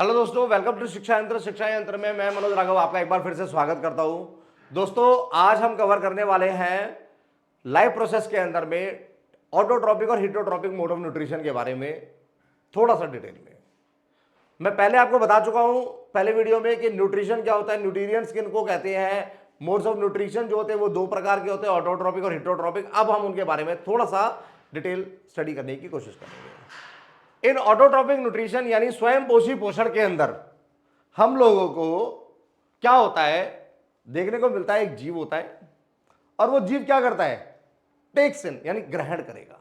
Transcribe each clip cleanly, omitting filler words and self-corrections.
Hello दोस्तों, welcome to शिक्षा यंत्र। शिक्षा यंत्र में मैं मनोज राघव आपका एक बार फिर से स्वागत करता हूं। दोस्तों, आज हम कवर करने वाले हैं लाइव प्रोसेस के अंदर में ऑटोट्रॉपिक और हिटोट्रॉपिक मोड ऑफ न्यूट्रिशन के बारे में थोड़ा सा डिटेल में। मैं पहले आपको बता चुका हूं पहले वीडियो में कि न्यूट्रिशन क्या होता है, न्यूट्रिएंट्स किनको कहते हैं, मोड्स ऑफ न्यूट्रिशन जो होते हैं वो दो प्रकार के होते हैं, ऑटोट्रॉपिक और हिटोट्रॉपिक। अब हम उनके बारे में थोड़ा सा डिटेल स्टडी करने की कोशिश करेंगे। इन ऑटोट्रॉपिक न्यूट्रिशन यानी स्वयं पोषी पोषण के अंदर हम लोगों को क्या होता है, देखने को मिलता है एक जीव होता है और वो जीव क्या करता है, टेक्स इन यानी ग्रहण करेगा।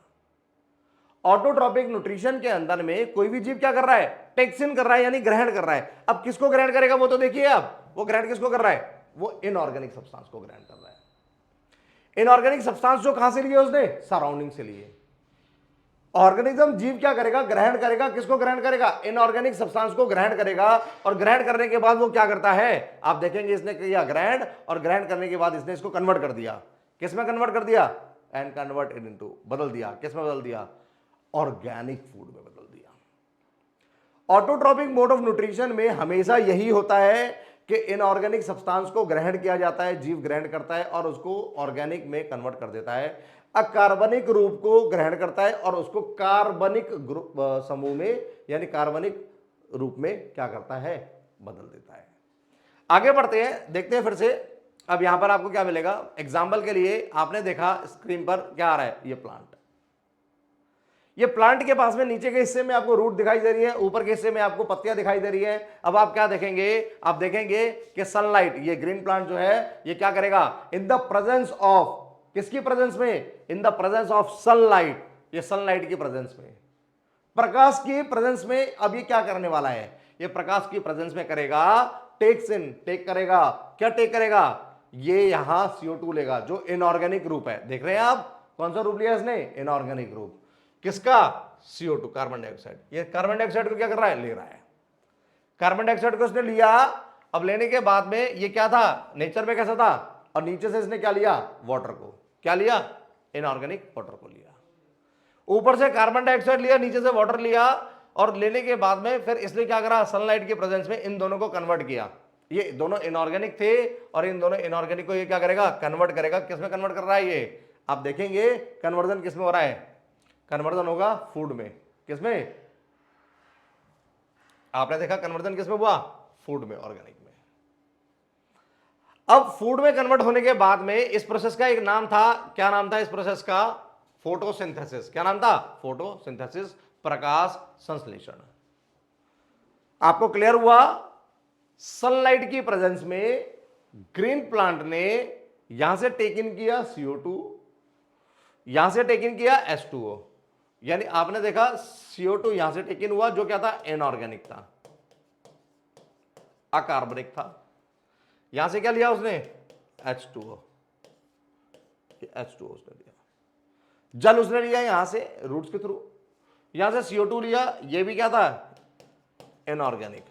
ऑटोट्रॉपिक न्यूट्रिशन के अंदर में कोई भी जीव क्या कर रहा है, टेक्स इन कर रहा है यानी ग्रहण कर रहा है। अब किसको ग्रहण करेगा वो तो देखिए, अब वो ग्रहण किसको कर रहा है, वो इनऑर्गेनिक सब्सटेंस को ग्रहण कर रहा है। इनऑर्गेनिक सब्सटेंस जो कहां से लिए उसने, सराउंडिंग से लिए। ऑर्गेनिज्म जीव क्या करेगा, ग्रहण करेगा। किसको ग्रहण करेगा, इनऑर्गेनिक सब्सटेंस को ग्रहण करेगा। और ग्रहण करने के बाद वो क्या करता है, आप देखेंगे इसने किया ग्रहण, और ग्रहण करने के बाद इसने इसको कन्वर्ट कर दिया। किसमें कन्वर्ट कर दिया, एंड कन्वर्ट इट इनटू, बदल दिया। किसमें बदल दिया, ऑर्गेनिक फूड में बदल दिया। ऑटोट्रॉपिक मोड ऑफ न्यूट्रिशन में हमेशा यही होता है कि इनऑर्गेनिक सब्सटेंस को ग्रहण किया जाता है, जीव ग्रहण करता है और उसको ऑर्गेनिक में कन्वर्ट कर देता है। अकार्बनिक रूप को ग्रहण करता है और उसको कार्बनिक ग्रुप समूह में यानी कार्बनिक रूप में क्या करता है, बदल देता है। आगे बढ़ते हैं, देखते हैं फिर से। अब यहां पर आपको क्या मिलेगा, एग्जाम्पल के लिए आपने देखा स्क्रीन पर क्या आ रहा है, ये प्लांट। ये प्लांट के पास में नीचे के हिस्से में आपको रूट दिखाई दे रही है, ऊपर के हिस्से में आपको पत्तियां दिखाई दे रही है। अब आप क्या देखेंगे, आप देखेंगे कि सनलाइट, ये ग्रीन प्लांट जो है ये क्या करेगा, इन द प्रेजेंस ऑफ, किसकी प्रेजेंस में, in the presence of sunlight, ये सनलाइट की प्रेजेंस में, प्रकाश की प्रेजेंस में। अब ये क्या करने वाला है, ये प्रकाश की प्रेजेंस में करेगा, टेक्स इन, टेक करेगा। क्या टेक करेगा, ये यहां CO2 लेगा जो इनऑर्गेनिक रूप है। देख रहे हैं आप कौन सा रूप लिया इसने, इनऑर्गेनिक रूप। किसका, CO2, कार्बन डाइऑक्साइड। ये कार्बन डाइऑक्साइड को क्या कर रहा है, ले रहा है। कार्बन डाइऑक्साइड को इसने लिया, अब लेने के बाद में ये क्या था, नेचर में कैसा था, और नीचे से इसने क्या लिया, वाटर को, क्या लिया, इनऑर्गेनिक वाटर को लिया। ऊपर से कार्बन डाइऑक्साइड लिया, नीचे से वाटर लिया, और लेने के बाद में फिर इसने क्या करा, सनलाइट की प्रेजेंस में इन दोनों को कन्वर्ट किया। ये दोनों इनऑर्गेनिक थे और इन दोनों इनऑर्गेनिक को ये क्या करेगा, कन्वर्ट करेगा। किसमें कन्वर्ट कर रहा है ये, आप देखेंगे कन्वर्जन किसमें हो रहा है, कन्वर्जन होगा फूड में। किसमें, आपने देखा कन्वर्जन किसमें हुआ, फूड में, ऑर्गेनिक में। अब फूड में कन्वर्ट होने के बाद में इस प्रोसेस का एक नाम था, क्या नाम था इस प्रोसेस का, फोटोसिंथेसिस। क्या नाम था, फोटोसिंथेसिस, प्रकाश संश्लेषण। आपको क्लियर हुआ, सनलाइट की प्रेजेंस में ग्रीन प्लांट ने यहां से टेक इन किया CO2, यहां से टेक इन किया H2O, यानी आपने देखा CO2 यहां से टेक इन हुआ जो क्या था, इनऑर्गेनिक था, अकार्बनिक था। यहां से क्या लिया उसने, H2O, H2O उसने लिया। जल उसने लिया यहां से रूट्स के थ्रू, यहां से CO2 लिया, ये भी क्या था, इनऑर्गेनिक।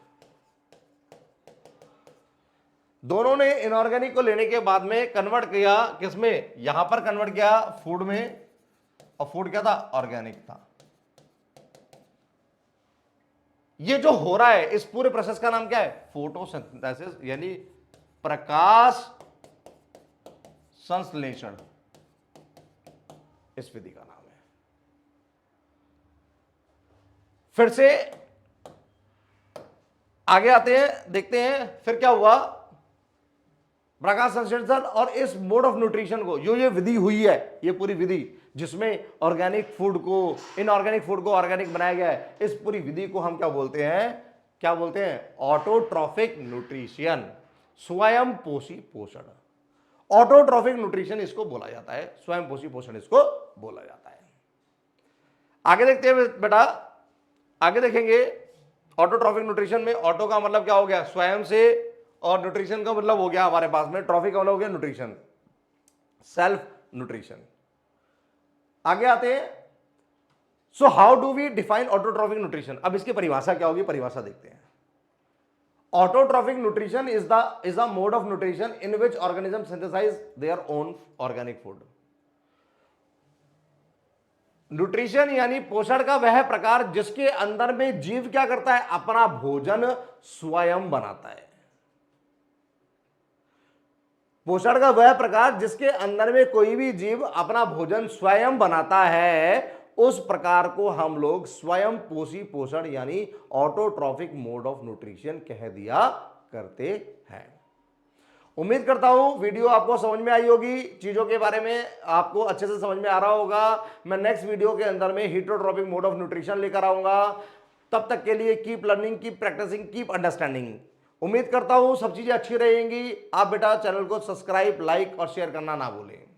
दोनों ने इनऑर्गेनिक को लेने के बाद में कन्वर्ट किया किसमें, यहां पर कन्वर्ट किया फूड में, और फूड क्या था, ऑर्गेनिक था। ये जो हो रहा है इस पूरे प्रोसेस का नाम क्या है, फोटोसिंथेसिस यानी प्रकाश संश्लेषण, इस विधि का नाम है। फिर से आगे आते हैं, देखते हैं फिर क्या हुआ, प्रकाश संश्लेषण और इस मोड ऑफ न्यूट्रिशन को, जो ये विधि हुई है, ये पूरी विधि जिसमें ऑर्गेनिक फूड को, इनऑर्गेनिक फूड को ऑर्गेनिक बनाया गया है, इस पूरी विधि को हम क्या बोलते हैं, क्या बोलते हैं, ऑटोट्रॉफिक न्यूट्रिशन, स्वयं पोषी पोषण। ऑटोट्रॉफिक न्यूट्रिशन इसको बोला जाता है, स्वयं पोषी पोषण इसको बोला जाता है। आगे देखते हैं बेटा, आगे देखेंगे ऑटोट्रॉफिक न्यूट्रिशन में, ऑटो का मतलब क्या हो गया, स्वयं से, और न्यूट्रिशन का मतलब हो गया हमारे पास में, ट्रॉफिक का मतलब हो गया न्यूट्रिशन, सेल्फ न्यूट्रिशन। आगे आते हैं, so how do we define autotrophic nutrition. अब इसकी परिभाषा क्या होगी, परिभाषा देखते हैं। Autotrophic nutrition is a mode of nutrition in which organism synthesize their own organic food. Nutrition यानी पोषण का वह प्रकार जिसके अंदर में जीव क्या करता है, अपना भोजन स्वयं बनाता है। पोषण का वह प्रकार जिसके अंदर में कोई भी जीव अपना भोजन स्वयं बनाता है, उस प्रकार को हम लोग स्वयं पोषी पोषण यानी ऑटोट्रॉफिक मोड ऑफ न्यूट्रिशन कह दिया करते हैं। उम्मीद करता हूं वीडियो आपको समझ में आई होगी, चीजों के बारे में आपको अच्छे से समझ में आ रहा होगा। मैं नेक्स्ट वीडियो के अंदर में हीटरोट्रॉपिक मोड ऑफ न्यूट्रिशन लेकर आऊंगा। तब तक के लिए keep learning, keep practising, keep understanding. उम्मीद करता हूं सब चीजें अच्छी रहेंगी। आप बेटा चैनल को सब्सक्राइब, लाइक और शेयर करना ना भूलें।